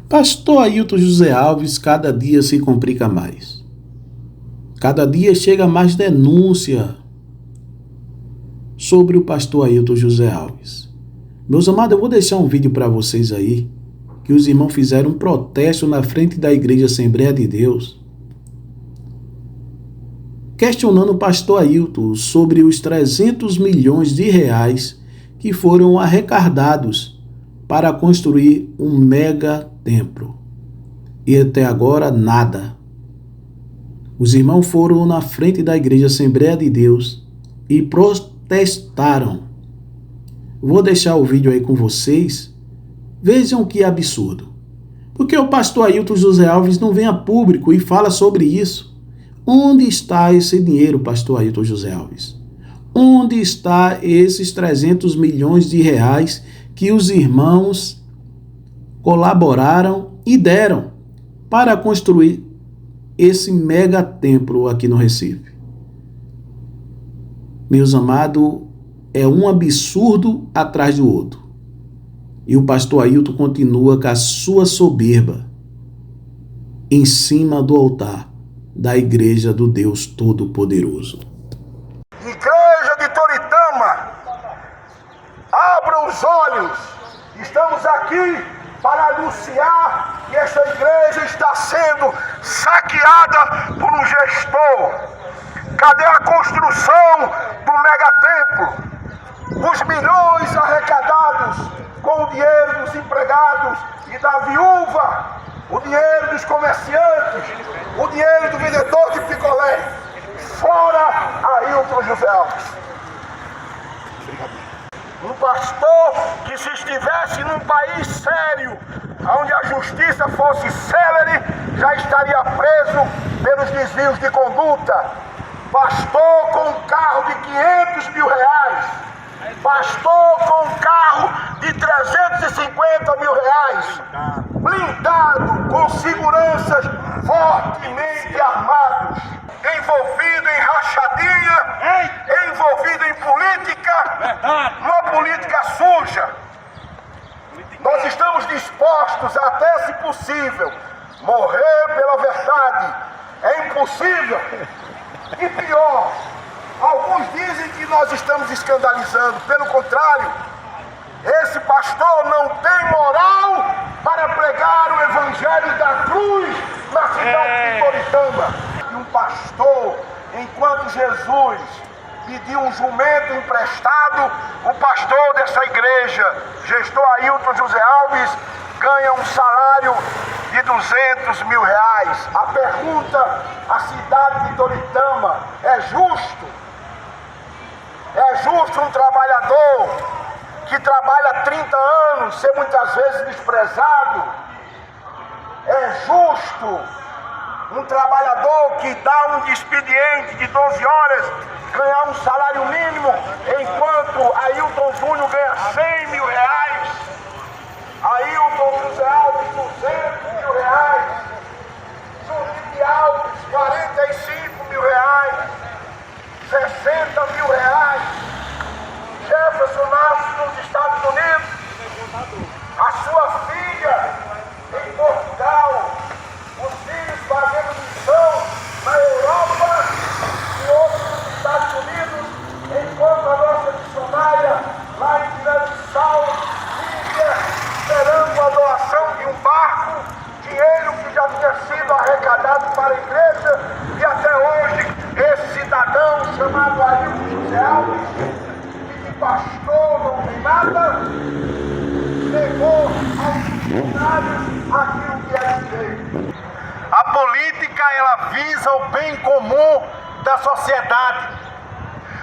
Pastor Ailton José Alves cada dia se complica mais. Cada dia chega mais denúncia sobre o pastor Ailton José Alves. Meus amados, eu vou deixar um vídeo para vocês aí, que os irmãos fizeram um protesto na frente da Igreja Assembleia de Deus, questionando o pastor Ailton sobre os 300 milhões de reais que foram arrecadados para construir um mega templo. E até agora nada. Os irmãos foram na frente da Igreja Assembleia de Deus e protestaram. Vou deixar o vídeo aí com vocês. Vejam que absurdo. Porque o pastor Ailton José Alves não vem a público e fala sobre isso. Onde está esse dinheiro, pastor Ailton José Alves? Onde está esses 300 milhões de reais que os irmãos colaboraram e deram para construir esse mega templo aqui no Recife? Meus amados, é um absurdo atrás do outro. E o pastor Ailton continua com a sua soberba em cima do altar da Igreja do Deus Todo-Poderoso. Igreja de Toritama, abra os olhos. Estamos aqui para anunciar que esta igreja está sendo saqueada por um gestor. Cadê a construção do megatemplo? Os milhões arrecadados com o dinheiro dos empregados e da viúva, o dinheiro dos comerciantes, o dinheiro do vendedor de picolé. Fora Ailton José Alves. Um pastor que, se estivesse num país sério, onde a justiça fosse célere, já estaria preso pelos desvios de conduta. Pastor com um carro de 500 mil reais. Pastor com um carro de 350 mil reais. Blindado, com seguranças fortemente armados. Envolvido em rachadinha, envolvido em política, uma política suja. Nós estamos dispostos até, se possível, morrer pela verdade. É impossível. E pior, alguns dizem que nós estamos escandalizando. Pelo contrário, esse pastor não tem moral para pregar o evangelho da cruz na cidade de Toritama. E um pastor, enquanto Jesus pediu um jumento emprestado, o pastor dessa igreja, gestor Ailton José Alves, ganha um salário de 200 mil reais. A pergunta à cidade de Toritama: é justo? É justo um trabalhador que trabalha 30 anos ser muitas vezes desprezado? É justo um trabalhador que dá um expediente de 12 horas ganhar um salário mínimo, enquanto Ailton Júnior ganha 100 mil reais? Ailton José Alves, 200 mil reais. Juninho Alves, 45 mil reais. 60 mil reais. Jefferson nasce nos Estados Unidos. A sua filha em Portugal. Os filhos fazendo missão na Europa e outros nos Estados Unidos, enquanto a nossa missionária lá em Guiné-Bissau, Líbia, esperando a doação de um barco, dinheiro que já tinha sido arrecadado para a igreja, e até hoje esse cidadão chamado Ailton José Alves, que de pastor não tem nada, negou aos funcionários aquilo que é direito. A política, ela visa o bem comum da sociedade,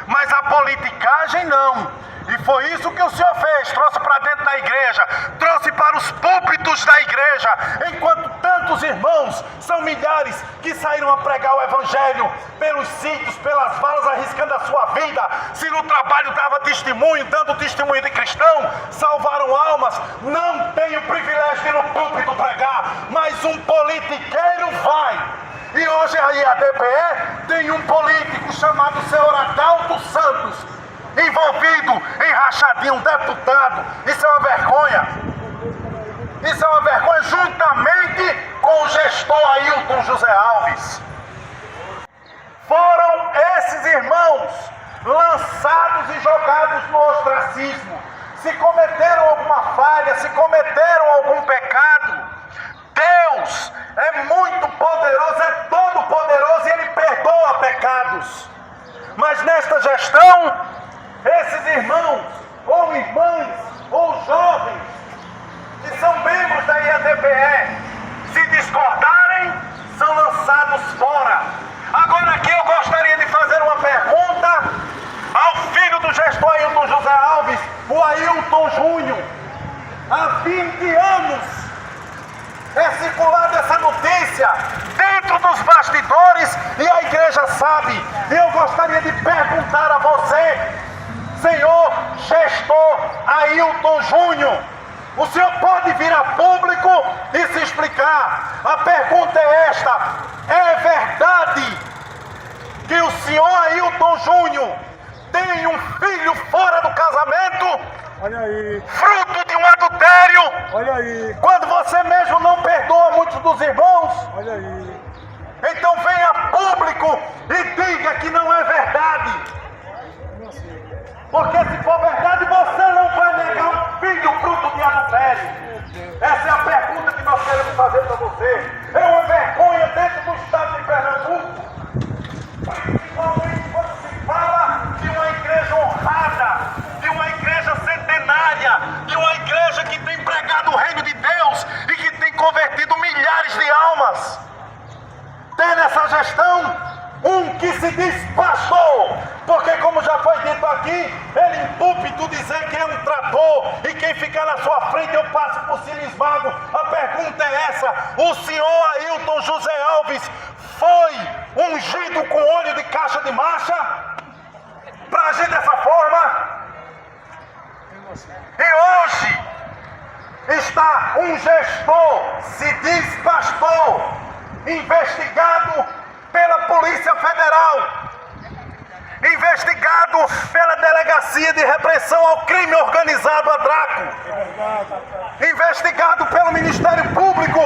mas a politicagem não. E foi isso que o Senhor fez, trouxe para dentro da igreja, trouxe para os púlpitos da igreja, enquanto tantos irmãos, são milhares, que saíram a pregar o evangelho pelos sítios, pelas valas, arriscando a sua vida. Se no trabalho dava testemunho, dando testemunho de cristão, salvaram almas. Não tem o privilégio de no púlpito pregar, mas um politiqueiro vai. E hoje aí a DPE tem um político chamado senhor Adalto Santos, envolvido em rachadinha, um deputado. Isso é uma vergonha. Isso é uma vergonha, juntamente com o gestor Ailton José Alves. Foram esses irmãos lançados e jogados no ostracismo. Se cometeram alguma falha, se cometeram algum pecado, Deus é muito poderoso, é todo poderoso e Ele perdoa pecados. Mas nesta gestão, esses irmãos, ou irmãs, ou jovens, que são membros da IADPE, se discordarem, são lançados fora. Agora aqui eu gostaria de fazer uma pergunta ao filho do gestor Ailton José Alves, o Ailton Júnior. Há 20 anos é circulada essa notícia dentro dos bastidores e a igreja sabe. E eu gostaria de perguntar a você, senhor gestor Ailton Júnior, o senhor pode vir a público e se explicar. A pergunta é esta: é verdade que o senhor Ailton Júnior tem um filho fora do casamento? Olha aí. Fruto de um adultério? Olha aí. Quando você mesmo não perdoa muitos dos irmãos? Olha aí. Então venha a público e diga que não é verdade. Porque se for verdade, você não vai negar um filho fruto de adultério. Essa é a pergunta que nós queremos fazer para você. É uma vergonha dentro do estado de Pernambuco, principalmente quando se fala de uma igreja honrada, de uma igreja centenária, de uma igreja que tem pregado o reino de Deus e que tem convertido milhares de almas. Tem nessa gestão um que se diz pastor, porque como já foi dito aqui, ele em púlpito dizer que é um trator e quem ficar na sua frente eu passo por cima e esmago. A pergunta é essa: o senhor Ailton José Alves foi ungido com óleo de caixa de marcha para agir dessa forma? E hoje está um gestor, se diz pastor, investigado pela Polícia Federal, investigado pela Delegacia de Repressão ao Crime Organizado, a DRACO, investigado pelo Ministério Público.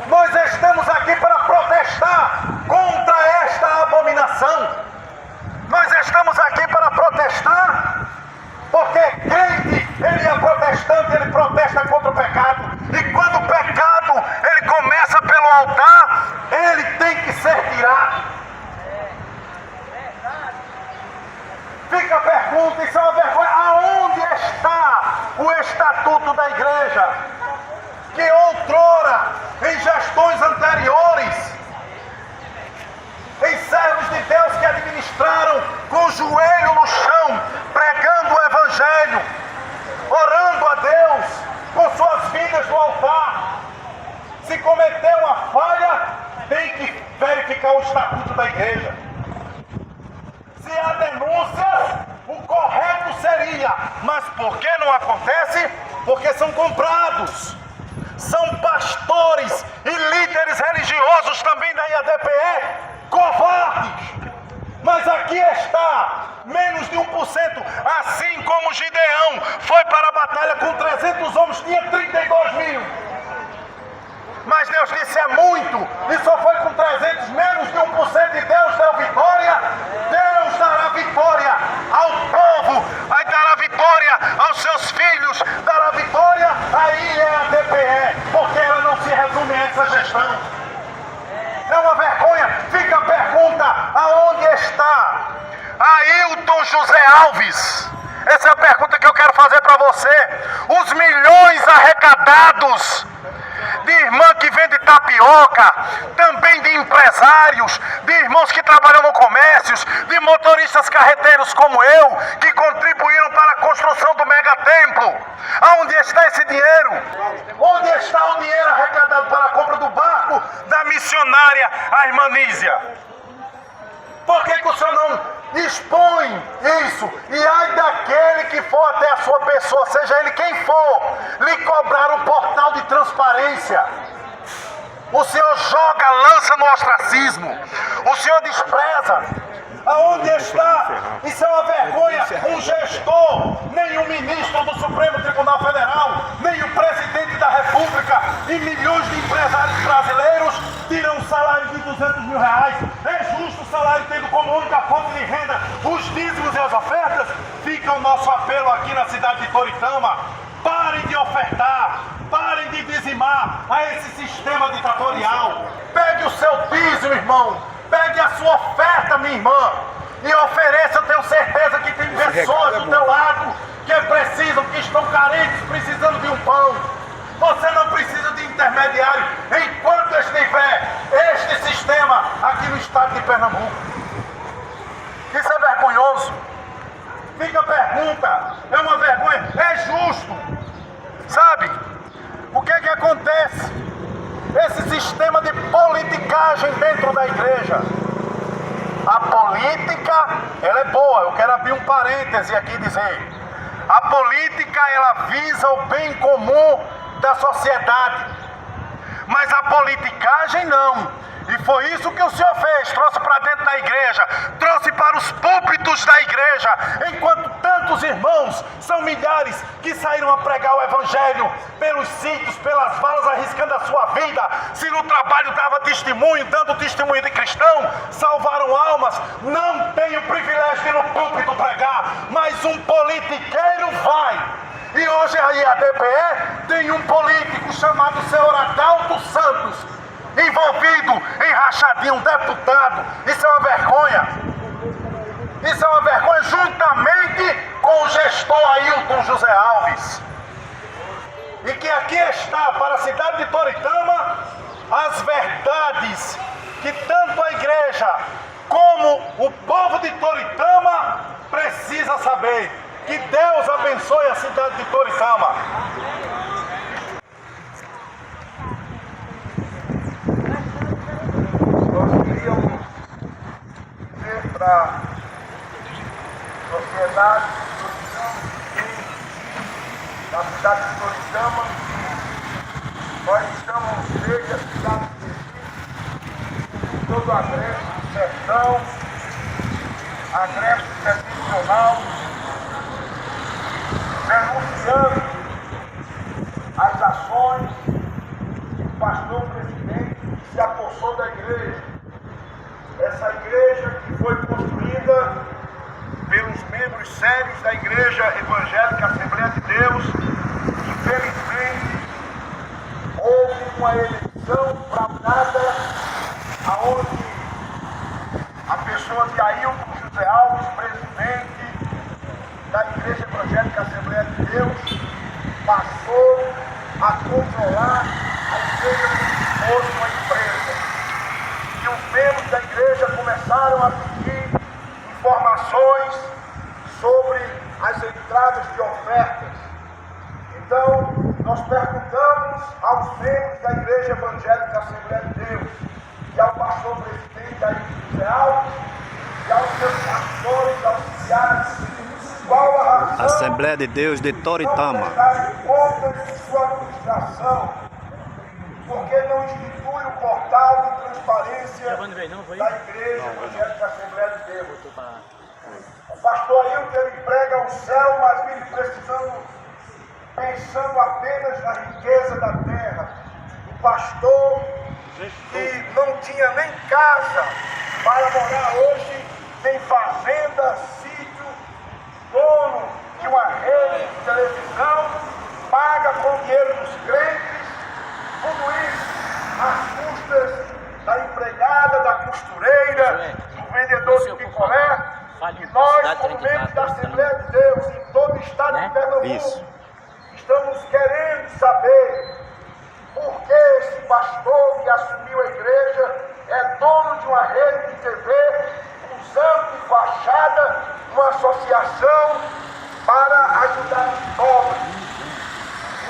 Nós estamos aqui para protestar contra esta abominação. Nós estamos aqui para protestar porque crente, ele é protestante, ele protesta contra o pecado. E quando o pecado ele começa pelo altar, ele tem que ser tirado. Fica a pergunta, isso é uma vergonha. Aonde está o estatuto da igreja? Que outrora, em gestões anteriores, em servos de Deus que administraram com o joelho no chão, pregando o evangelho, orando a Deus, com suas vidas no altar. Se cometer uma falha, tem que verificar o estatuto da igreja. Se há denúncias, o correto seria, mas por que não acontece? Porque são comprados. São pastores e líderes religiosos também da IADPE, covardes. Mas aqui está, menos de 1%, assim como Gideão foi para a batalha com 300 homens, tinha 32 mil. Mas Deus disse é muito, e só foi com 300, menos de 1%, e Deus deu vitória. Deus dará vitória ao povo, aí dará vitória aos seus filhos, dará vitória aí é a DPE, porque ela não se resume a essa gestão. É uma vergonha. Fica a pergunta: aonde está Ailton José Alves? Essa é a pergunta que eu quero fazer para você. Os milhões arrecadados de irmã que vende tapioca, também de empresários, de irmãos que trabalham no comércio, de motoristas carreteiros como eu, que contribuíram para a construção do megatemplo. Aonde está esse dinheiro? Onde está o dinheiro arrecadado para a compra do barco da missionária, a irmã Nízia? Por que o senhor não expõe isso? E ai daquele que for até a sua pessoa, seja ele quem for, lhe cobrar um portal de transparência. O senhor joga, lança no ostracismo. O senhor despreza. Aonde está? Isso é uma vergonha. Um gestor, nem o ministro do Supremo Tribunal Federal, nem o presidente da República e milhões de empresários brasileiros tiram um salário de 200 mil reais. É justo o salário tendo como única fonte de renda os dízimos e as ofertas? Fica o nosso apelo aqui na cidade de Toritama. Parem de ofertar, parem de dizimar a esse sistema ditatorial. Pegue o seu dízimo, irmão. Pegue a sua oferta, minha irmã, e ofereça. Eu tenho certeza que tem pessoas do teu lado que precisam, que estão carentes, precisando de um pão. Você não precisa de intermediário enquanto estiver este sistema aqui no estado de Pernambuco. Isso é vergonhoso. Fica a pergunta, é uma vergonha, é justo. Sabe, o que é que acontece? Esse sistema de politicagem dentro da igreja. A política, ela é boa. Eu quero abrir um parêntese aqui e dizer: a política, ela visa o bem comum da sociedade, mas a politicagem não. E foi isso que o Senhor fez, trouxe para dentro da igreja, trouxe para os púlpitos da igreja, enquanto tantos irmãos, são milhares, que saíram a pregar o evangelho pelos sítios, pelas valas, arriscando a sua vida. Se no trabalho dava testemunho, dando testemunho de cristão, salvaram almas. Não tem o privilégio de no púlpito pregar, mas um politiqueiro vai. E hoje a IADPE tem um político chamado senhor Adalto Santos, envolvido em rachadinha, um deputado. Isso é uma vergonha. Isso é uma vergonha, juntamente com o gestor Ailton José Alves. E que aqui está para a cidade de Toritama as verdades que tanto a igreja como o povo de Toritama precisa saber. Que Deus abençoe a cidade de Toritama. Nós queríamos dizer para a sociedade da cidade de Toritama, nós estamos desde a cidade de Recife, todo o agreste do sertão, agreste setentrional, denunciando as ações do pastor presidente que se apossou da igreja. Essa igreja que foi construída pelos membros sérios da Igreja Evangélica Assembleia de Deus. Infelizmente, houve uma eleição fraudada, aonde a pessoa de Ailton José Alves, presidente da Igreja Evangélica Assembleia de Deus, passou a controlar a igreja como se fosse uma empresa. E os membros da igreja começaram a pedir informações sobre as entradas de ofertas. Então, nós perguntamos aos membros da Igreja Evangélica Assembleia de Deus e ao pastor presidente Ailton José Alves e aos seus pastores auxiliares qual a razão Assembleia de Deus de Toritama conta de sua administração, porque não institui o portal de transparência da Igreja Evangélica Assembleia de Deus. O pastor Ailton, ele prega o céu, mas vive pensando apenas na riqueza da terra. O pastor que não tinha nem casa para morar hoje, tem fazenda, sítio, dono de uma rede de televisão, paga com o dinheiro dos crentes, tudo isso às custas da empregada, da costureira, do vendedor de picolé. E nós, como membros da Assembleia de Deus, em todo o estado de Pernambuco, estamos querendo saber por que esse pastor que assumiu a igreja é dono de uma rede de TV, usando de fachada uma associação para ajudar os pobres.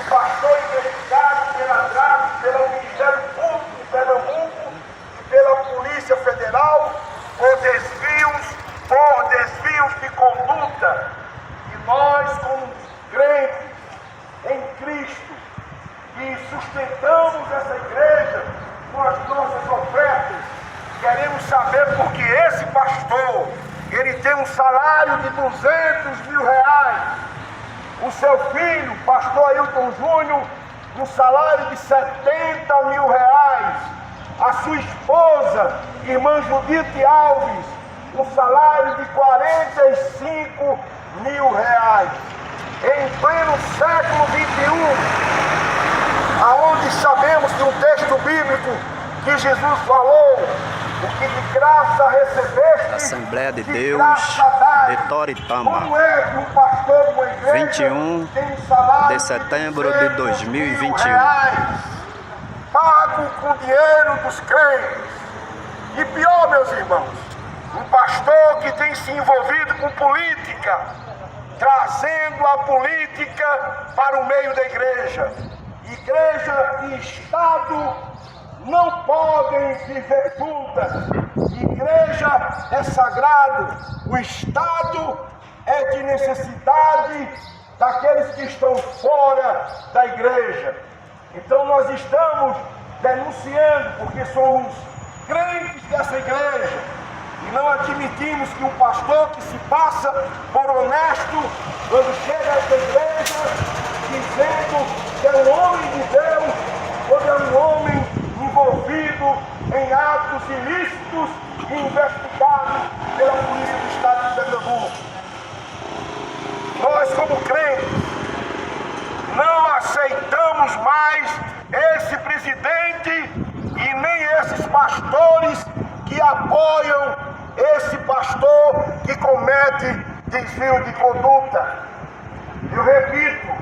O pastor investigado pela DRAF, pelo Ministério Público de Pernambuco e pela Polícia Federal por desvios de conduta. E nós, como crentes em Cristo, que sustentamos essa igreja com as nossas ofertas, queremos saber por que esse pastor ele tem um salário de 200 mil reais. O seu filho, pastor Ailton Júnior, um salário de 70 mil reais. A sua esposa, irmã Judite Alves, um salário de 45 mil reais. Em pleno século XXI, aonde sabemos de um texto bíblico que Jesus falou: o que de graça recebeste, Assembleia de de Deus graça dai. de Toritama, Como é que um pastor de uma igreja 21 tem um salário de setembro de 200 mil 2021. reais, pago com dinheiro dos crentes? E pior, meus irmãos, um pastor que tem se envolvido com política, trazendo a política para o meio da igreja. Igreja e Estado não podem viver juntas. Igreja é sagrado, o Estado é de necessidade daqueles que estão fora da igreja. Então nós estamos denunciando, porque somos crentes dessa igreja, e não admitimos que um pastor que se passa por honesto, quando chega a essa igreja, dizendo que é um homem de Deus, ou é um homem envolvido em atos ilícitos e investigado pela Polícia do Estado de Pernambuco. Nós, como crentes, não aceitamos mais esse presidente e nem esses pastores que apoiam esse pastor que comete desvio de conduta. Eu repito,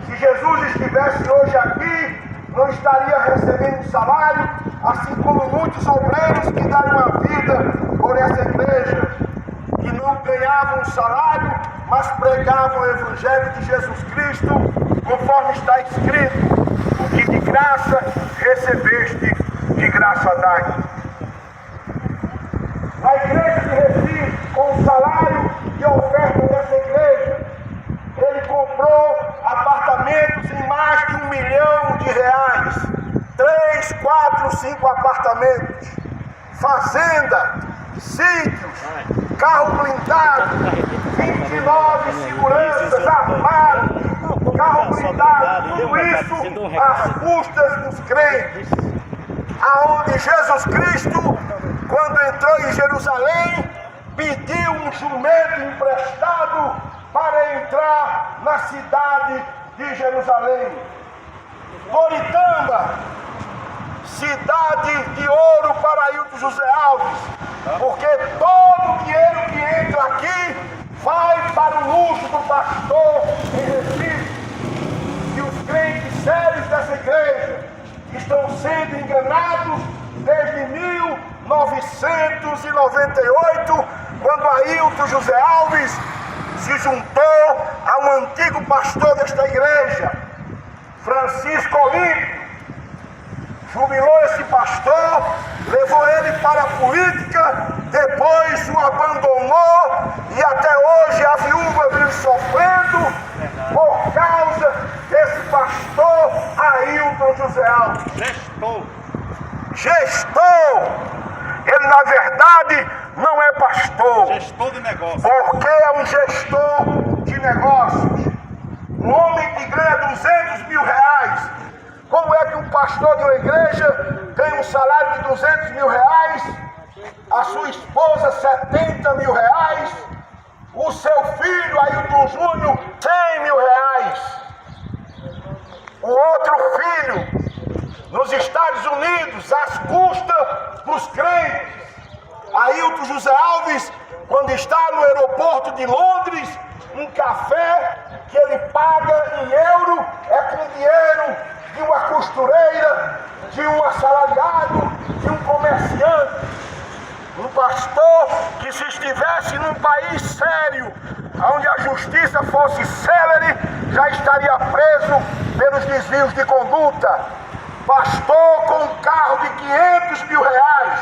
se Jesus estivesse hoje aqui, não estaria recebendo salário, assim como muitos obreiros que deram a vida por essa igreja, que não ganhavam salário, mas pregavam o Evangelho de Jesus Cristo, conforme está escrito: o que de graça recebeste, de graça dai. A igreja de Recife, com o salário e a oferta dessa igreja, ele comprou apartamentos em mais de R$1 milhão. 3, 4, 5 apartamentos, fazenda, sítios, carro blindado, 29 seguranças armados, carro blindado, tudo isso às custas dos crentes. Aonde Jesus Cristo, quando entrou em Jerusalém, pediu um jumento emprestado para entrar na cidade de Jerusalém. Toritama, cidade de ouro para Ailton José Alves, porque todo o dinheiro que entra aqui vai para o luxo do pastor em Recife. E os crentes sérios dessa igreja estão sendo enganados desde 1998, quando Ailton José Alves se juntou a um antigo pastor desta igreja, Francisco Olímpio. Jubilou esse pastor, levou ele para a política, depois o abandonou e até hoje a viúva vive sofrendo por causa desse pastor Ailton José Alves. Gestor. Ele, na verdade, não é pastor. Gestor de negócio. Porque é um gestor de negócios. Um homem que ganha 200 mil reais. Como é que um pastor de uma igreja ganha um salário de 200 mil reais? A sua esposa, 70 mil reais. O seu filho, Ailton Júnior, 100 mil reais. O outro filho, nos Estados Unidos, às custas dos crentes. Ailton José Alves, quando está no aeroporto de Londres, um café que ele paga em euro é com dinheiro de uma costureira, de um assalariado, de um comerciante. Um pastor que, se estivesse num país sério, onde a justiça fosse célere, já estaria preso pelos desvios de conduta. Pastor com um carro de 500 mil reais.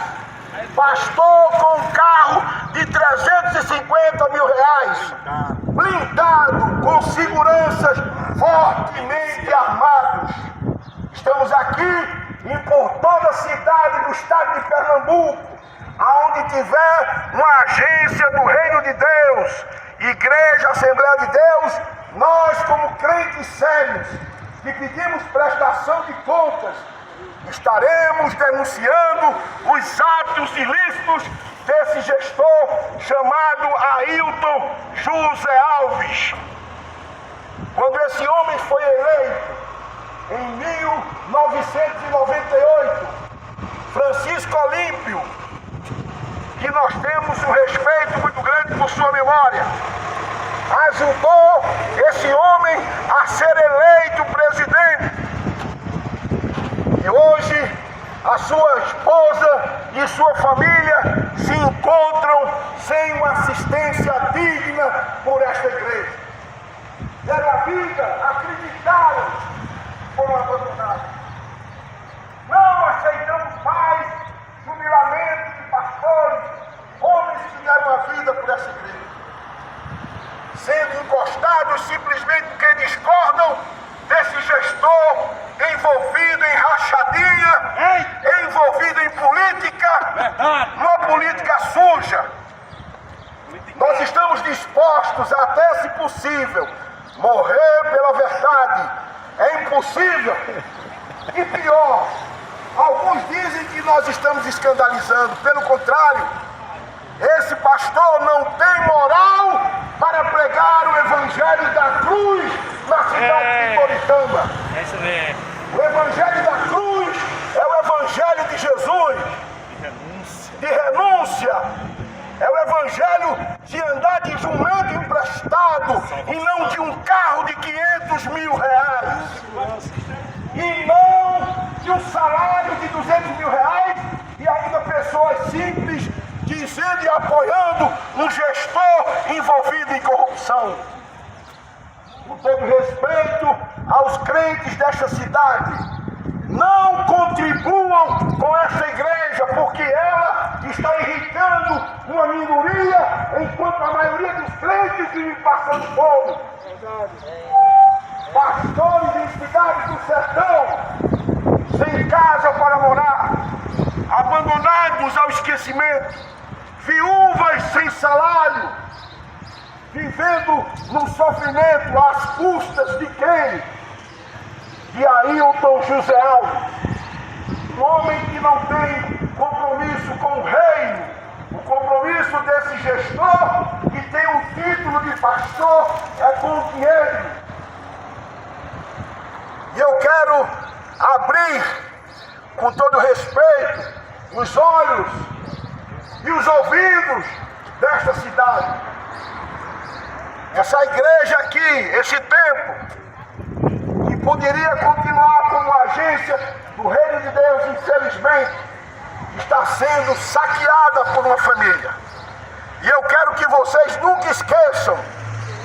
Pastor com um carro de 350 mil reais. Blindado, com seguranças fortemente armados. Estamos aqui e por toda a cidade do estado de Pernambuco, aonde tiver uma agência do Reino de Deus, Igreja, Assembleia de Deus, nós como crentes sérios, que pedimos prestação de contas, estaremos denunciando os atos ilícitos desse gestor chamado Ailton José Alves. Quando esse homem foi eleito, em 1998, Francisco Olímpio, que nós temos um respeito muito grande por sua memória, ajudou esse homem a ser eleito presidente. E hoje a sua esposa e sua família se encontram sem uma assistência digna por esta igreja. Deram a vida, acreditaram, foram abandonados. Não aceitamos mais jubilamento de pastores, homens que deram a vida por essa igreja, sendo encostados simplesmente porque discordam desse gestor envolvido em rachadinha, envolvido em política, uma política suja. Nós estamos dispostos, até se possível, morrer pela verdade. É impossível. E pior, alguns dizem que nós estamos escandalizando. Pelo contrário, esse pastor não tem moral para pregar o evangelho da cruz na cidade de Toritama. É isso mesmo. O evangelho da cruz é o evangelho de Jesus, de renúncia. É o evangelho de andar de jumento emprestado e não de um carro de 500 mil reais. E não de um salário de 200 mil reais e ainda pessoas simples dizendo e apoiando um gestor envolvido em corrupção. Com todo respeito aos crentes desta cidade, não contribuam com esta igreja, porque ela está irritando uma minoria, enquanto a maioria dos crentes vivem passando fome. Pastores em cidades do sertão, sem casa para morar, abandonados ao esquecimento, viúvas sem salário, vivendo no sofrimento às custas de quem? De Ailton José Alves, um homem que não tem compromisso com o reino. O compromisso desse gestor, que tem o título de pastor, é com o dinheiro. E eu quero abrir, com todo respeito, os olhos e os ouvidos desta cidade. Essa igreja aqui, esse templo, que poderia continuar como agência do Reino de Deus, infelizmente, está sendo saqueada por uma família. E eu quero que vocês nunca esqueçam,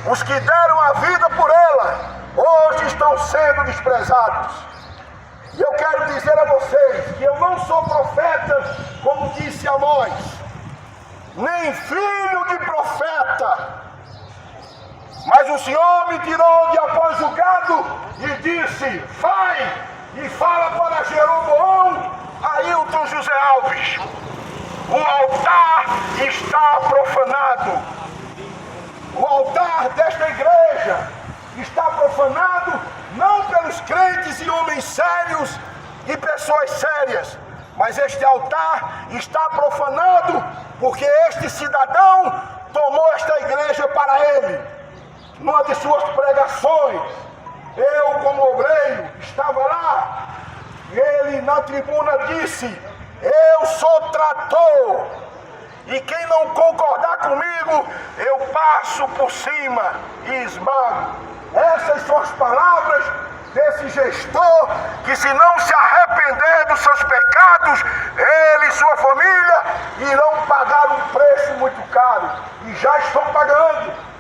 os que deram a vida por ela, hoje estão sendo desprezados. E eu quero dizer a vocês que eu não sou profeta, como disse Amós, nem filho de profeta. Mas o Senhor me tirou de após o gado e disse: vai e fala para Jeroboão, Ailton José Alves, o altar está profanado. O altar desta igreja está profanado não pelos crentes e homens sérios e pessoas sérias, mas este altar está profanado porque este cidadão tomou esta igreja para ele. Numa de suas pregações, eu como obreiro estava lá, ele na tribuna disse: eu sou trator, e quem não concordar comigo, eu passo por cima e esmago. Essas são as palavras desse gestor, que se não se arrepender dos seus pecados, ele e sua família irão pagar um preço muito caro, e já estão pagando.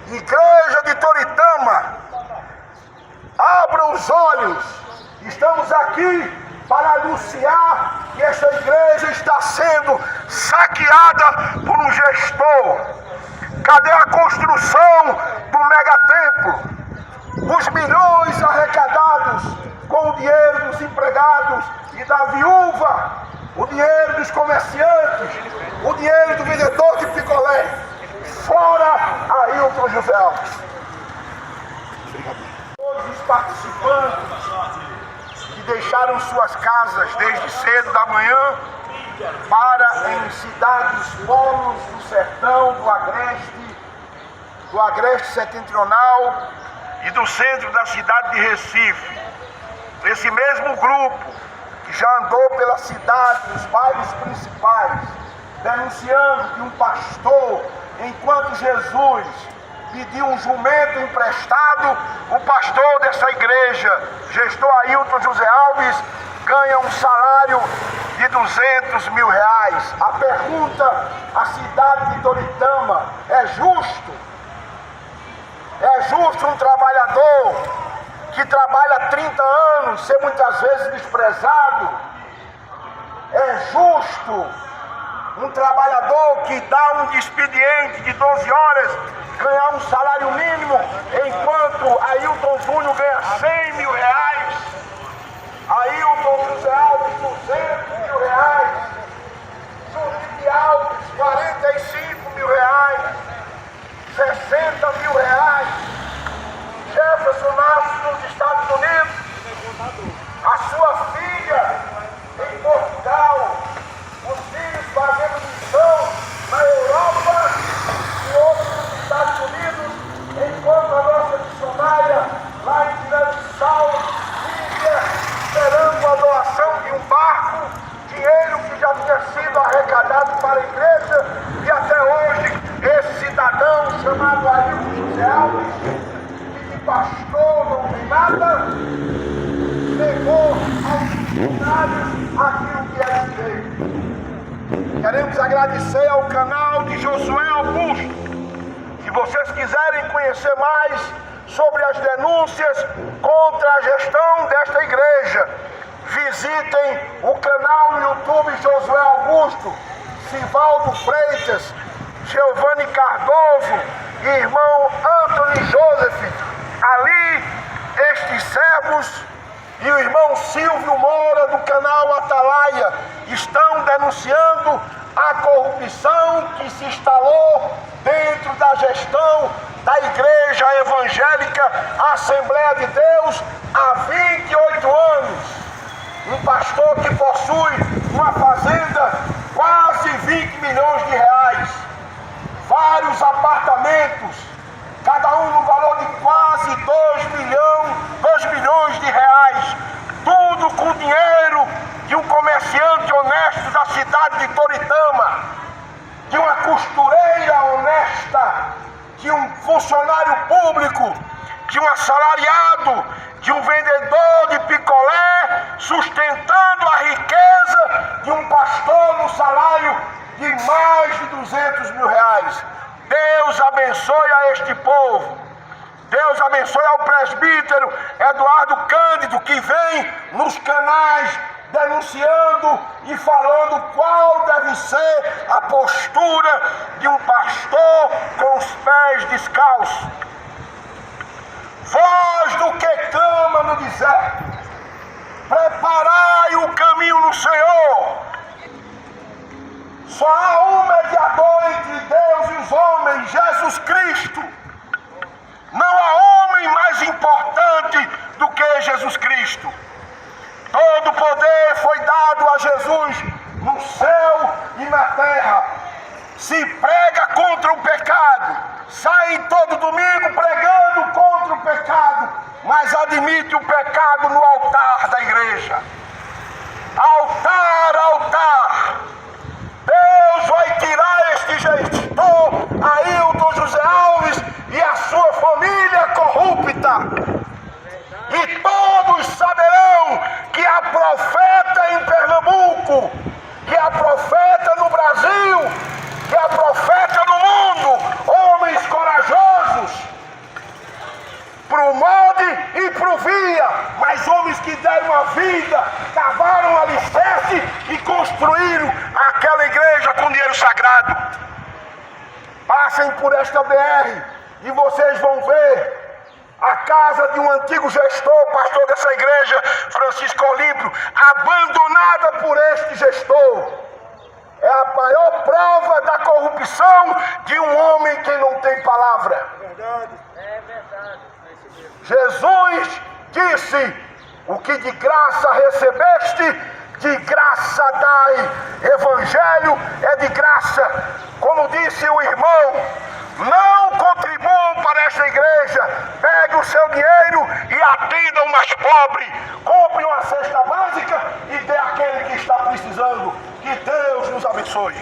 Igreja de Toritama, abram os olhos. Estamos aqui para anunciar que esta igreja está sendo saqueada por um gestor. Cadê a construção do megatemplo? Os milhões arrecadados com o dinheiro dos empregados e da viúva o dinheiro dos comerciantes, o dinheiro do vendedor de picolé. Fora Ailton José Alves. Todos os participantes que deixaram suas casas desde cedo da manhã para em cidades polos do sertão, do Agreste Setentrional e do centro da cidade de Recife. Esse mesmo grupo que já andou pela cidade, nos bairros principais, denunciando que um pastor, enquanto Jesus pediu um jumento emprestado, o pastor dessa igreja, gestor Ailton José Alves, ganha um salário de 200 mil reais. A pergunta à cidade de Toritama: é justo? É justo um trabalhador que trabalha 30 anos ser muitas vezes desprezado? É justo um trabalhador que dá um expediente de 12 horas ganhar um salário mínimo, enquanto Ailton Júnior ganha 100 mil reais? Ailton José Alves, 200 mil reais. Felipe Alves, 45 mil reais. 60 mil reais. Jefferson nasce nos Estados Unidos. A sua filha em Portugal. Os filhos fazendo missão na Europa e outros nos Estados Unidos, enquanto a nossa missionária lá em Guiné-Bissau, Líbia, esperando a doação de um barco, dinheiro que já tinha sido arrecadado para a igreja, e até hoje esse cidadão chamado Ailton José Alves, que de pastor não tem nada, levou aos funcionários aquilo que é direito. Queremos agradecer ao canal de Josué Augusto. Se vocês quiserem conhecer mais sobre as denúncias contra a gestão desta igreja, visitem o canal no YouTube Josué Augusto, Sivaldo Freitas, Giovanni Cardoso e irmão Anthony Joseph. Ali, estes servos e o irmão Silvio Moura do canal Atalaia estão denunciando a corrupção que se instalou dentro da gestão da Igreja Evangélica Assembleia de Deus há 28 anos. Um pastor que possui uma fazenda quase 20 milhões de reais, vários apartamentos, cada um no valor de quase 2 milhões de reais, tudo com dinheiro de um comerciante honesto da cidade de Toritama, de uma costureira honesta, de um funcionário público, de um assalariado, de um vendedor de picolé, sustentando a riqueza de um pastor no salário de mais de 200 mil reais. Deus abençoe a este povo. Deus abençoe ao presbítero Eduardo Cândido, que vem nos canais denunciando e falando qual deve ser a postura de um pastor com os pés descalços. Voz do que clama no deserto, preparai o caminho no Senhor. Só há um mediador entre Deus e os homens, Jesus Cristo. Não há homem mais importante do que Jesus Cristo. Todo poder foi dado a Jesus no céu e na terra. Se prega contra o pecado, sai todo domingo pregando contra o pecado, mas admite o pecado no altar da igreja. Altar, altar. Deus vai tirar este gestor Ailton José Alves e a sua família corrupta. E todos saberão que há profeta em Pernambuco, que há profeta no Brasil, que há profeta no mundo, homens corajosos, pro molde e pro via, mas homens que deram a vida, cavaram o alicerce e construíram aquela igreja com dinheiro sagrado. Passem por esta BR e vocês vão ver a casa de um antigo gestor, pastor dessa igreja, Francisco Olímpio, abandonada por por este gestor é a maior prova da corrupção de um homem que não tem palavra. É verdade. Jesus disse: o que de graça recebeste, de graça dai. Evangelho é de graça. Como disse o irmão, não contribuam para esta igreja. Pegue o seu dinheiro e atenda o mais pobre. Compre uma cesta básica e dê àquele que está precisando. Que Deus nos abençoe.